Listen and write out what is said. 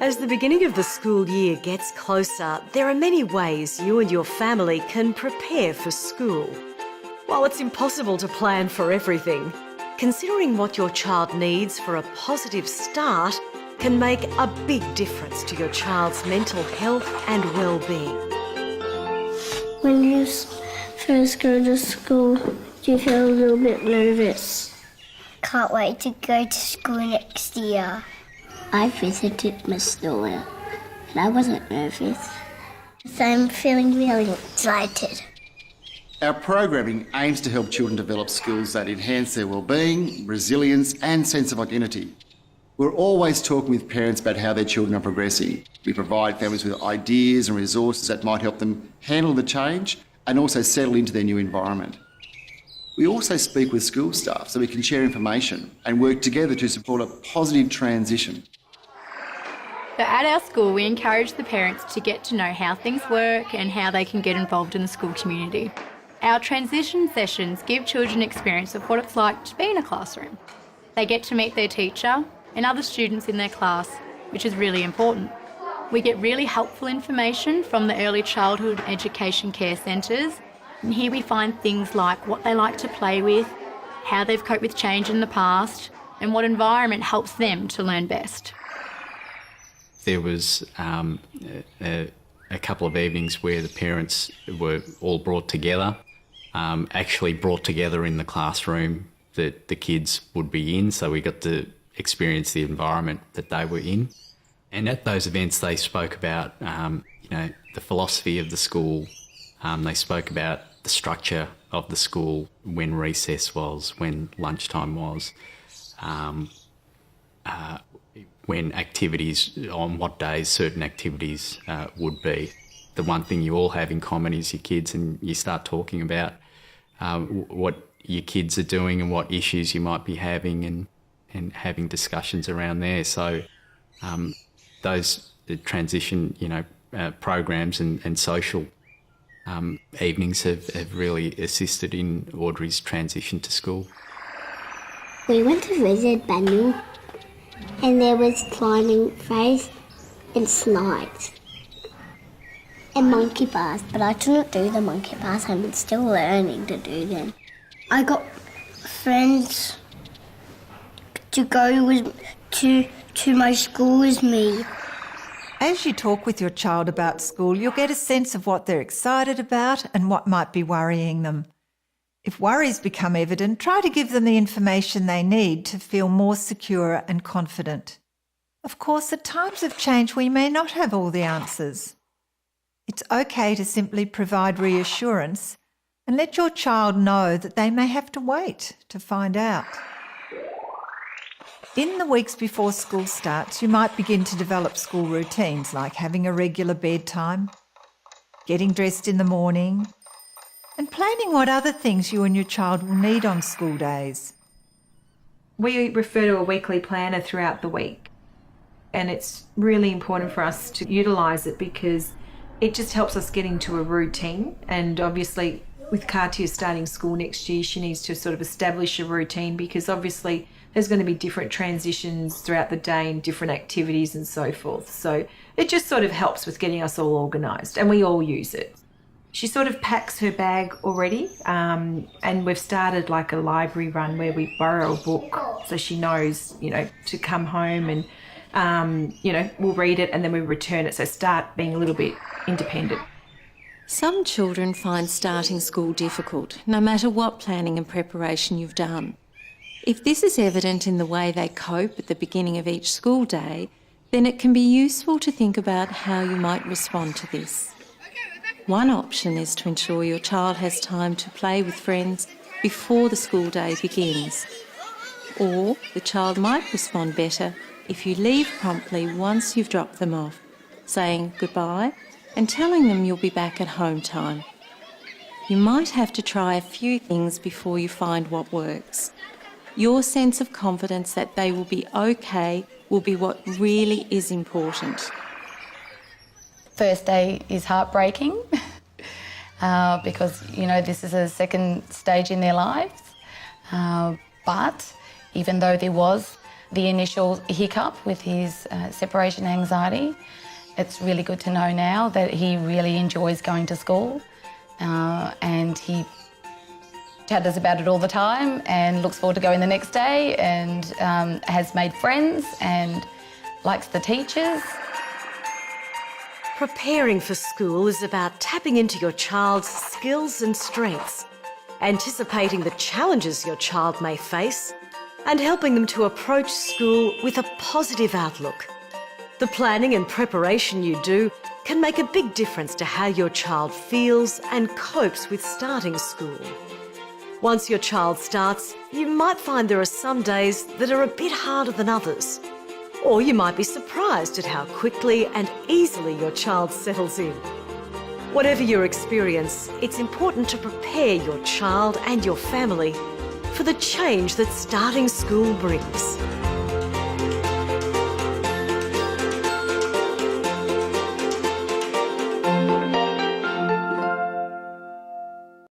As the beginning of the school year gets closer, there are many ways you and your family can prepare for school. While it's impossible to plan for everything, considering what your child needs for a positive start can make a big difference to your child's mental health and well-being. When you first go to school, do you feel a little bit nervous? Can't wait to go to school next year. I visited Miss Dora and I wasn't nervous. So I'm feeling really excited. Our programming aims to help children develop skills that enhance their well-being, resilience and sense of identity. We're always talking with parents about how their children are progressing. We provide families with ideas and resources that might help them handle the change and also settle into their new environment. We also speak with school staff so we can share information and work together to support a positive transition. So at our school, we encourage the parents to get to know how things work and how they can get involved in the school community. Our transition sessions give children experience of what it's like to be in a classroom. They get to meet their teacher and other students in their class, which is really important. We get really helpful information from the early childhood education care centres, and here we find things like what they like to play with, how they've coped with change in the past, and what environment helps them to learn best. There was a couple of evenings where the parents were all brought together, actually brought together in the classroom that the kids would be in, so we got to experience the environment that they were in. And at those events they spoke about the philosophy of the school, they spoke about the structure of the school, when recess was, when lunchtime was, when activities, on what days certain activities would be. The one thing you all have in common is your kids, and you start talking about what your kids are doing and what issues you might be having, and having discussions around there. So those transition programs and social evenings have really assisted in Audrey's transition to school. We went to visit Banu and there was climbing phase and slides and monkey bars, but I couldn't do the monkey bars. I'm still learning to do them. I got friends to go to my school with me. As you talk with your child about school, you'll get a sense of what they're excited about and what might be worrying them. If worries become evident, try to give them the information they need to feel more secure and confident. Of course, at times of change, we may not have all the answers. It's okay to simply provide reassurance and let your child know that they may have to wait to find out. In the weeks before school starts, you might begin to develop school routines like having a regular bedtime, getting dressed in the morning, and planning what other things you and your child will need on school days. We refer to a weekly planner throughout the week, and it's really important for us to utilise it because it just helps us get into a routine. And obviously with Katia starting school next year, she needs to sort of establish a routine because obviously there's going to be different transitions throughout the day and different activities and so forth. So it just sort of helps with getting us all organised, and we all use it. She sort of packs her bag already, and we've started like a library run where we borrow a book so she knows, to come home and, we'll read it and then we return it. So start being a little bit independent. Some children find starting school difficult, no matter what planning and preparation you've done. If this is evident in the way they cope at the beginning of each school day, then it can be useful to think about how you might respond to this. One option is to ensure your child has time to play with friends before the school day begins. Or the child might respond better if you leave promptly once you've dropped them off, saying goodbye and telling them you'll be back at home time. You might have to try a few things before you find what works. Your sense of confidence that they will be okay will be what really is important. First day is heartbreaking because, this is a second stage in their lives. But even though there was the initial hiccup with his separation anxiety. It's really good to know now that he really enjoys going to school and he chatters about it all the time and looks forward to going the next day and has made friends and likes the teachers. Preparing for school is about tapping into your child's skills and strengths, anticipating the challenges your child may face, and helping them to approach school with a positive outlook. The planning and preparation you do can make a big difference to how your child feels and copes with starting school. Once your child starts, you might find there are some days that are a bit harder than others. Or you might be surprised at how quickly and easily your child settles in. Whatever your experience, it's important to prepare your child and your family for the change that starting school brings.